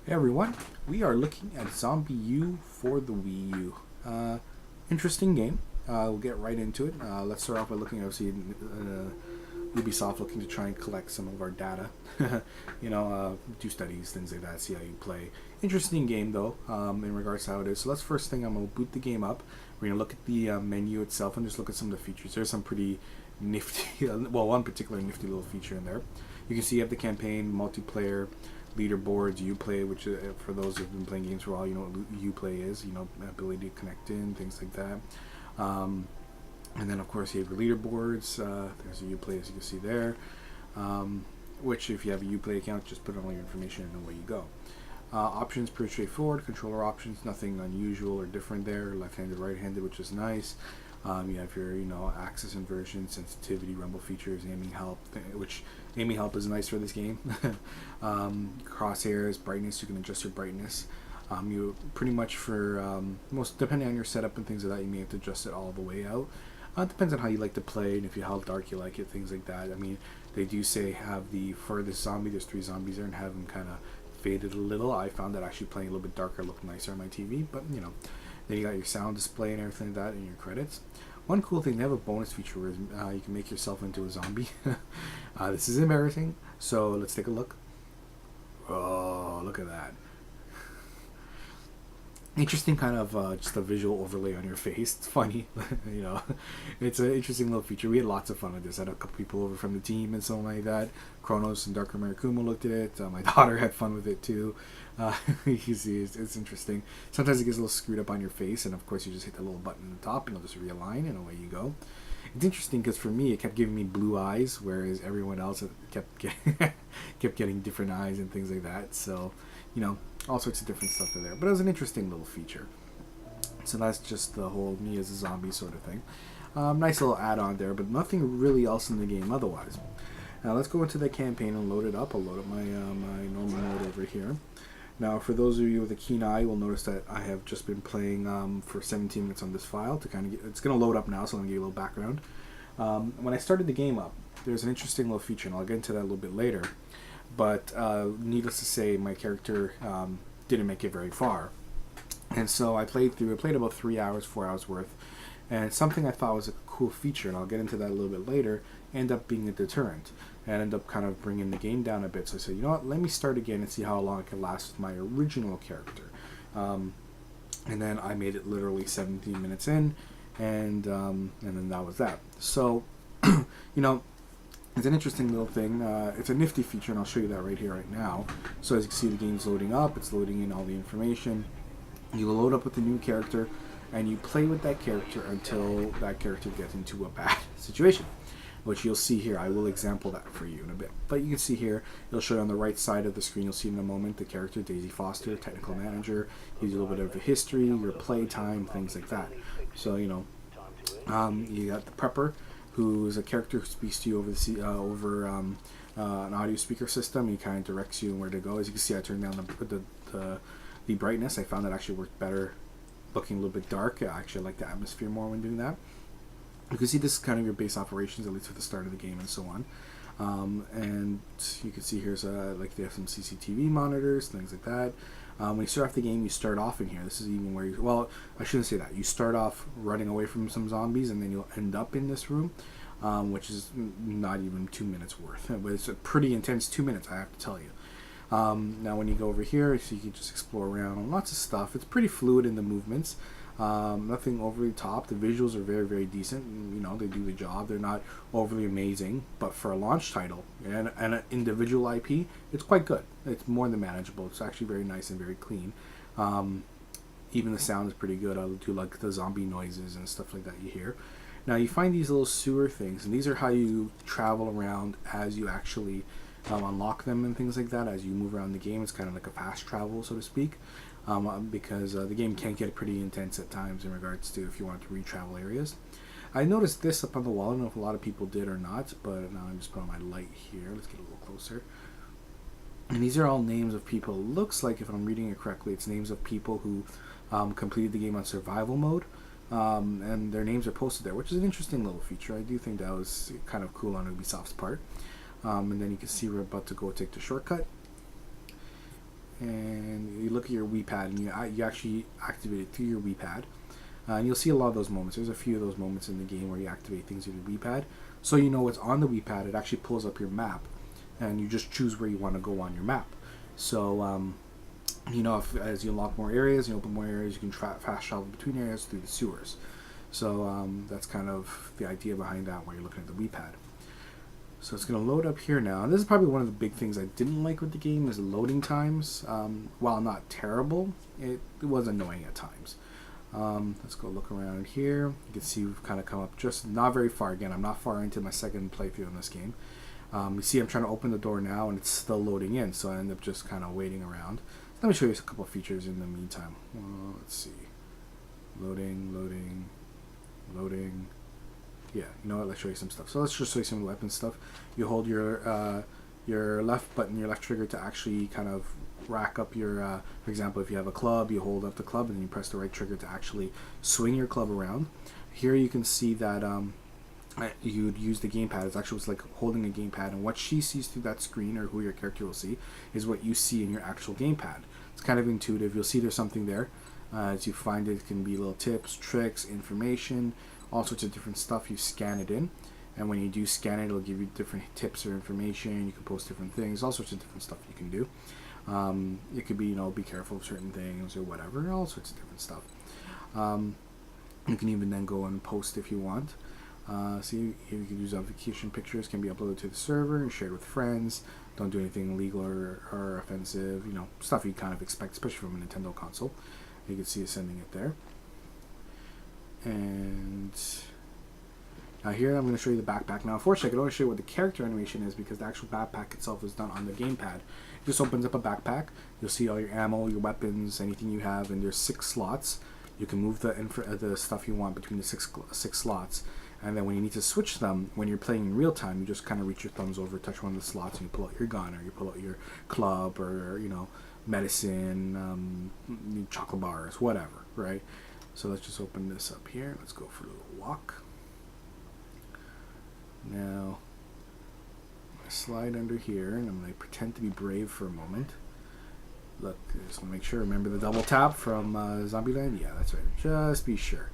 Hey everyone, we are looking at Zombi U for the Wii U. Interesting game. We'll get right into it. Let's start off by looking at obviously Ubisoft looking to try and collect some of our data. Do studies, things like that, see how you play. Interesting game though, in regards to how it is. So let's first thing, I'm going to boot the game up. We're going to look at the menu itself and just look at some of the features. There's some pretty nifty, well, one particular nifty little feature in there. You can see you have the campaign, multiplayer, leaderboards, Uplay, which for those who've been playing games for a while, you know what Uplay is, ability to connect in, things like that. And then of course you have your leaderboards, there's a Uplay as you can see there, which if you have a Uplay account, just put all your information and away you go. Options pretty straightforward, controller options, nothing unusual or different there, left-handed, right-handed, which is nice. You have your, axis inversion, sensitivity, rumble features, aiming help, which aiming help is nice for this game. Crosshairs, brightness, you can adjust your brightness. You pretty much for most, depending on your setup and things like that, you may have to adjust it all the way out. It depends on how you like to play and if you how dark you like it, things like that. I mean, they do say have the furthest zombie, there's 3 zombies there, and have them kind of faded a little. I found that actually playing a little bit darker looked nicer on my TV, but then you got your sound display and everything like that and your credits. One cool thing, they have a bonus feature where you can make yourself into a zombie. This is embarrassing, so let's take a look. Oh, look at that. Interesting kind of just a visual overlay on your face. It's funny, it's an interesting little feature. We had lots of fun with this. I had a couple people over from the team and something like that. Kronos and Darker Marikumo looked at it. My daughter had fun with it too. You see, it's interesting. Sometimes it gets a little screwed up on your face, and of course you just hit the little button at the top and it'll just realign and away you go. It's interesting because for me it kept giving me blue eyes, whereas everyone else kept getting different eyes and things like that. So, all sorts of different stuff in there. But it was an interesting little feature. So that's just the whole me as a zombie sort of thing. Nice little add-on there, but nothing really else in the game otherwise. Now let's go into the campaign and load it up. I'll load up my my normal mode over here. Now for those of you with a keen eye, you'll notice that I have just been playing for 17 minutes on this file to kind of get, it's going to load up now, so I'm going to give you a little background. When I started the game up, there's an interesting little feature, and I'll get into that a little bit later. But needless to say, my character didn't make it very far. And so I played about 3 hours, 4 hours worth. And something I thought was a cool feature, and I'll get into that a little bit later, ended up being a deterrent. And ended up kind of bringing the game down a bit. So I said, you know what, let me start again and see how long I can last with my original character. And then I made it literally 17 minutes in, and then that was that. So, it's an interesting little thing. It's a nifty feature, and I'll show you that right here, right now. So as you can see, the game's loading up. It's loading in all the information. You load up with the new character, and you play with that character until that character gets into a bad situation, which you'll see here. I will example that for you in a bit. But you can see here, it'll show you on the right side of the screen, you'll see in a moment, the character, Daisy Foster, technical manager, gives you a little bit of a history, your play time, things like that. So, you got the prepper, who is a character who speaks to you over an audio speaker system. He kind of directs you where to go. As you can see, I turned down the brightness. I found that actually worked better looking a little bit dark. I actually like the atmosphere more when doing that. You can see this is kind of your base operations, at least at the start of the game and so on. And you can see here's they have some CCTV monitors, things like that. When you start off the game, you start off in here. This is even where you, well, I shouldn't say that. You start off running away from some zombies, and then you'll end up in this room, which is not even 2 minutes worth. But it's a pretty intense 2 minutes, I have to tell you. Now when you go over here, so you can just explore around, lots of stuff. It's pretty fluid in the movements. Nothing overly top. The visuals are very, very decent. They do the job. They're not overly amazing, but for a launch title and an individual IP, it's quite good. It's more than manageable. It's actually very nice and very clean. Even the sound is pretty good. I do like the zombie noises and stuff like that you hear. Now you find these little sewer things, and these are how you travel around as you actually unlock them and things like that. As you move around the game, it's kind of like a fast travel, so to speak. Because the game can get pretty intense at times in regards to if you want to re-travel areas. I noticed this up on the wall. I don't know if a lot of people did or not, but now I'm just putting my light here. Let's get a little closer. And these are all names of people. It looks like, if I'm reading it correctly, it's names of people who completed the game on survival mode. And their names are posted there, which is an interesting little feature. I do think that was kind of cool on Ubisoft's part. And then you can see we're about to go take the shortcut. And up your Wii pad, and you actually activate it through your Wii pad. And you'll see a lot of those moments. There's a few of those moments in the game where you activate things with your Wii pad. So you know what's on the Wii pad. It actually pulls up your map, and you just choose where you want to go on your map. So, as you unlock more areas, you open more areas, you can fast travel between areas through the sewers. So that's kind of the idea behind that when you're looking at the Wii pad. So it's going to load up here now. And this is probably one of the big things I didn't like with the game is the loading times. While not terrible, it was annoying at times. Let's go look around here. You can see we've kind of come up just not very far. Again, I'm not far into my second playthrough in this game. You see I'm trying to open the door now and it's still loading in, so I end up just kind of waiting around. Let me show you a couple of features in the meantime. Let's see. Loading. Yeah, you know what, let's show you some stuff. So let's just show you some weapon stuff. You hold your left button, your left trigger to actually kind of rack up your, for example, if you have a club, you hold up the club and then you press the right trigger to actually swing your club around. Here you can see that you'd use the gamepad. It's actually like holding a gamepad, and what she sees through that screen, or who your character will see, is what you see in your actual gamepad. It's kind of intuitive. You'll see there's something there. As you find it can be little tips, tricks, information, all sorts of different stuff. You scan it in, and when you do scan it, it'll give you different tips or information. You can post different things, all sorts of different stuff you can do. It could be, be careful of certain things or whatever, all sorts of different stuff. You can even then go and post if you want. See, here you can use vacation pictures, can be uploaded to the server and shared with friends. Don't do anything illegal or offensive, stuff you kind of expect, especially from a Nintendo console. You can see it sending it there. And now here I'm going to show you the backpack. Now unfortunately I can only show you what the character animation is because the actual backpack itself is done on the gamepad. It just opens up a backpack. You'll see all your ammo, your weapons, anything you have, and there's 6 slots. You can move the stuff you want between the six slots. And then when you need to switch them, when you're playing in real time, you just kind of reach your thumbs over, touch one of the slots, and you pull out your gun, or you pull out your club, or medicine, chocolate bars, whatever, right? So let's just open this up here. Let's go for a little walk. Now, I slide under here, and I'm going to pretend to be brave for a moment. Look, just want to make sure. Remember the double tap from Zombieland? Yeah, that's right. Just be sure.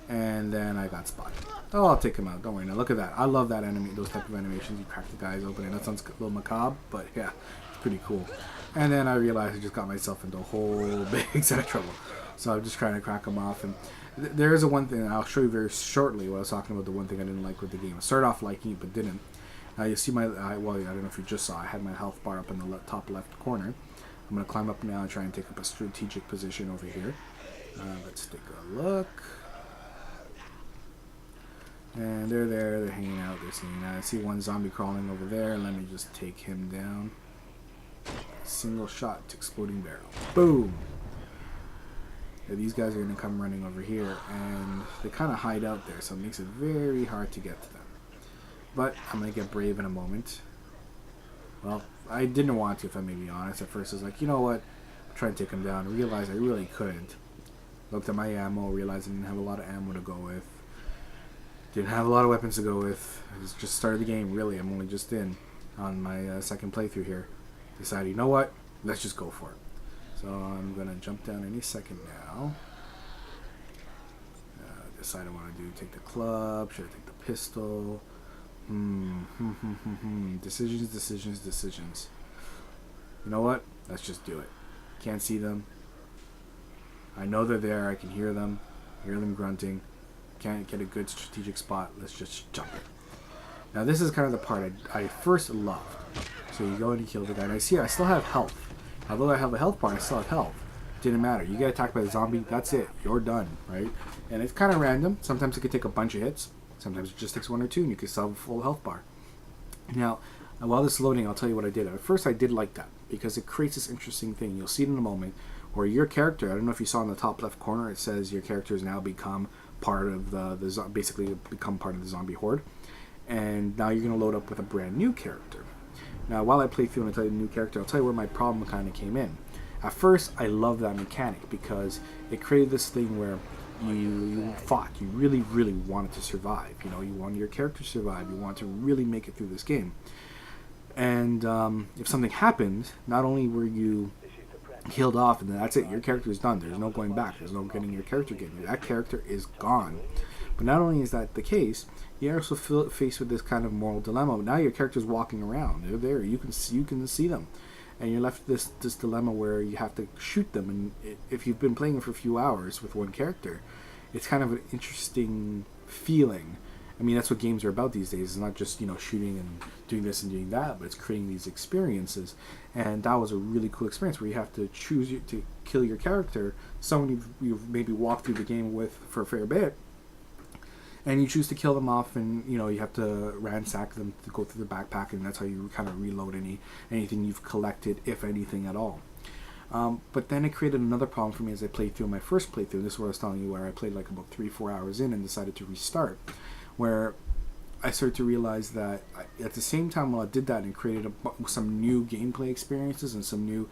And then I got spotted. Oh, I'll take him out. Don't worry. Now look at that. I love that those type of animations. You crack the guys open, and that sounds a little macabre, but yeah, it's pretty cool. And then I realized I just got myself into a whole big set of trouble. So I'm just trying to crack them off. And there is one thing, and I'll show you very shortly what I was talking about, the one thing I didn't like with the game. I started off liking it, but didn't. You see I don't know if you just saw, I had my health bar up in the top left corner. I'm going to climb up now and try and take up a strategic position over here. Let's take a look. And they're there, they're hanging out, they're seeing that. I see one zombie crawling over there. Let me just take him down. Single shot to exploding barrel. Boom! Yeah, these guys are going to come running over here, and they kind of hide out there, so it makes it very hard to get to them. But I'm going to get brave in a moment. Well, I didn't want to, if I may be honest. At first I was like, you know what? Try and take him down. I realized I really couldn't. Looked at my ammo, realized I didn't have a lot of ammo to go with. Didn't have a lot of weapons to go with. I just started the game, really. I'm only just in on my second playthrough here. Decided, you know what? Let's just go for it. So I'm going to jump down any second now. Decide I want to take the club. Should I take the pistol? Decisions. You know what? Let's just do it. Can't see them. I know they're there. I can hear them. Hear them grunting. Can't get a good strategic spot. Let's just jump it. Now this is kind of the part I first loved. So you go and you kill the guy. And I see I still have health. Although I have a health bar, I still have health. Didn't matter. You get attacked by the zombie, that's it. You're done, right? And it's kind of random. Sometimes it could take a bunch of hits. Sometimes it just takes 1 or 2 and you can still have a full health bar. Now, while this is loading, I'll tell you what I did. At first I did like that because it creates this interesting thing. You'll see it in a moment where your character, I don't know if you saw in the top left corner, it says your character has now become part of basically become part of the zombie horde. And now you're going to load up with a brand new character. Now, while I play through and I tell you the new character, I'll tell you where my problem kind of came in. At first, I loved that mechanic because it created this thing where you fought. You really, really wanted to survive. You wanted your character to survive. You wanted to really make it through this game. And if something happened, not only were you killed off, and then that's it. Your character is done. There's no going back. There's no getting your character again. That character is gone. But not only is that the case, you're also faced with this kind of moral dilemma. Now your character's walking around. They're there. You can see them, and you're left with this dilemma where you have to shoot them. And if you've been playing for a few hours with one character, it's kind of an interesting feeling. I mean, that's what games are about these days. It's not just, shooting and doing this and doing that, but it's creating these experiences. And that was a really cool experience where you have to choose to kill your character, someone you've maybe walked through the game with for a fair bit, and you choose to kill them off, and you have to ransack them to go through the backpack, and that's how you kind of reload anything you've collected, if anything at all. But then it created another problem for me as I played through my first playthrough. This is what I was telling you, where I played like about 3-4 hours in and decided to restart, where I started to realize that at the same time while I did that and created some new gameplay experiences and some new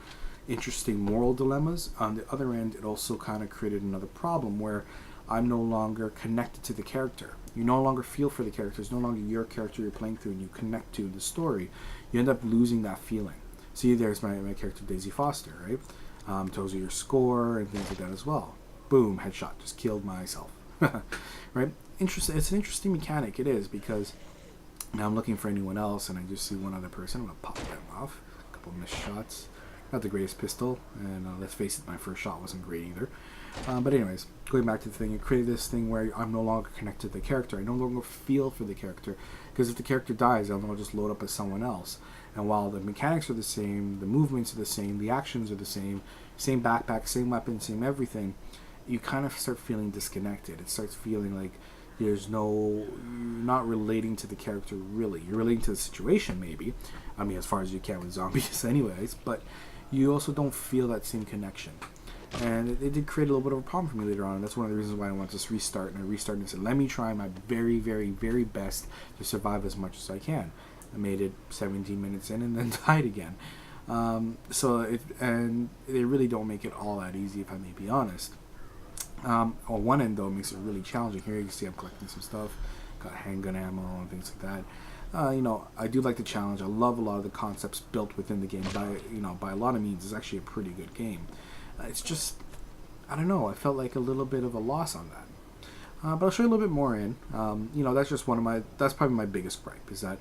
interesting moral dilemmas, on the other end it also kind of created another problem where I'm no longer connected to the character. You no longer feel for the character. It's no longer your character you're playing through and you connect to the story. You end up losing that feeling. See, there's my character Daisy Foster, right? Tells you your score and things like that as well. Boom, headshot, just killed myself. Right? Interesting. It's an interesting mechanic. It is, because now I'm looking for anyone else and I just see one other person. I'm gonna pop them off. A couple of missed shots. Not the greatest pistol, and let's face it, my first shot wasn't great either. But anyways, going back to the thing, it created this thing where I'm no longer connected to the character. I no longer feel for the character, because if the character dies, I'll just load up as someone else. And while the mechanics are the same, the movements are the same, the actions are the same backpack, same weapon, same everything, you kind of start feeling disconnected. It starts feeling like you're not relating to the character really. You're relating to the situation maybe. I mean, as far as you can with zombies anyways, but you also don't feel that same connection. And it did create a little bit of a problem for me later on. And that's one of the reasons why I wanted to just restart. And I restarted and said, let me try my very, very, very best to survive as much as I can. I made it 17 minutes in and then died again. They really don't make it all that easy, if I may be honest. On one end, though, it makes it really challenging. Here you can see I'm collecting some stuff. Got handgun ammo and things like that. I do like the challenge. I love a lot of the concepts built within the game. By a lot of means, it's actually a pretty good game. It's just, I don't know, I felt like a little bit of a loss on that. But I'll show you a little bit more in. That's probably my biggest gripe, is that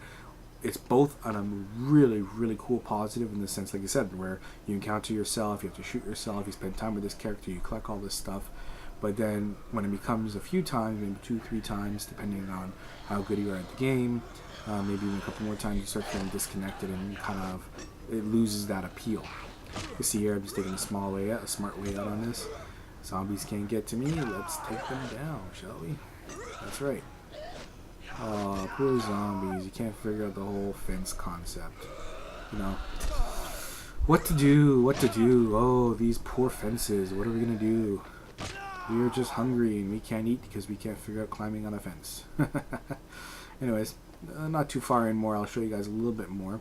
it's both on a really, really cool positive in the sense, like I said, where you encounter yourself, you have to shoot yourself, you spend time with this character, you collect all this stuff. But then when it becomes a few times, maybe 2-3 times, depending on how good you are at the game, maybe even a couple more times, you start feeling disconnected and it loses that appeal. You see here, I'm just taking a smart way out on this. Zombies can't get to me. Let's take them down, shall we? That's right. Oh, poor zombies. You can't figure out the whole fence concept. What to do? Oh, these poor fences. What are we gonna do? We're just hungry and we can't eat because we can't figure out climbing on a fence. Anyways, not too far in more. I'll show you guys a little bit more.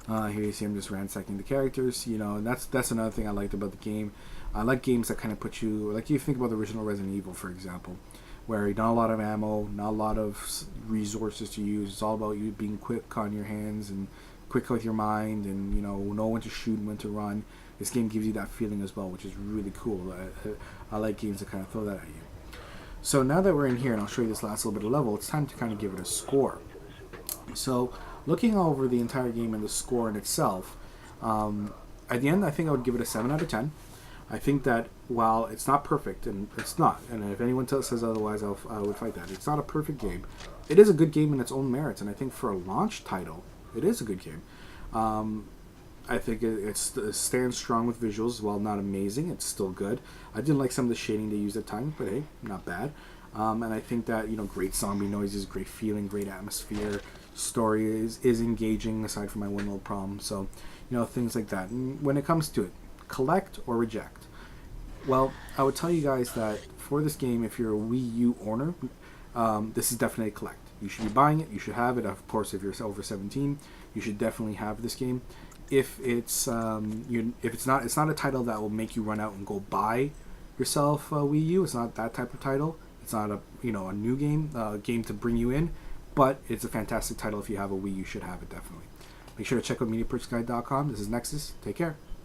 Here you see I'm just ransacking the characters, and that's another thing I liked about the game. I like games that kind of put you, like you think about the original Resident Evil, for example, where not a lot of ammo, not a lot of resources to use. It's all about you being quick on your hands and quick with your mind, and know when to shoot and when to run. This game gives you that feeling as well, which is really cool. I like games that kind of throw that at you. So now that we're in here, and I'll show you this last little bit of level, it's time to kind of give it a score. So looking over the entire game and the score in itself, at the end I think I would give it a 7 out of 10. I think that while it's not perfect, and it's not, and if anyone says otherwise, I would fight that. It's not a perfect game. It is a good game in its own merits, and I think for a launch title, it is a good game. I think it stands strong with visuals. While not amazing, it's still good. I didn't like some of the shading they used at times, but hey, not bad. And I think that, great zombie noises, great feeling, great atmosphere. Story is engaging, aside from my one little problem. So, things like that. And when it comes to it, collect or reject? Well, I would tell you guys that for this game, if you're a Wii U owner, this is definitely a collect. You should be buying it. You should have it. Of course, if you're over 17, you should definitely have this game. If it's it's not a title that will make you run out and go buy yourself a Wii U. It's not that type of title. It's not a a new game, game to bring you in. But it's a fantastic title. If you have a Wii, you should have it definitely. Make sure to check out MediaPurchasGuide.com. This is Nexus. Take care.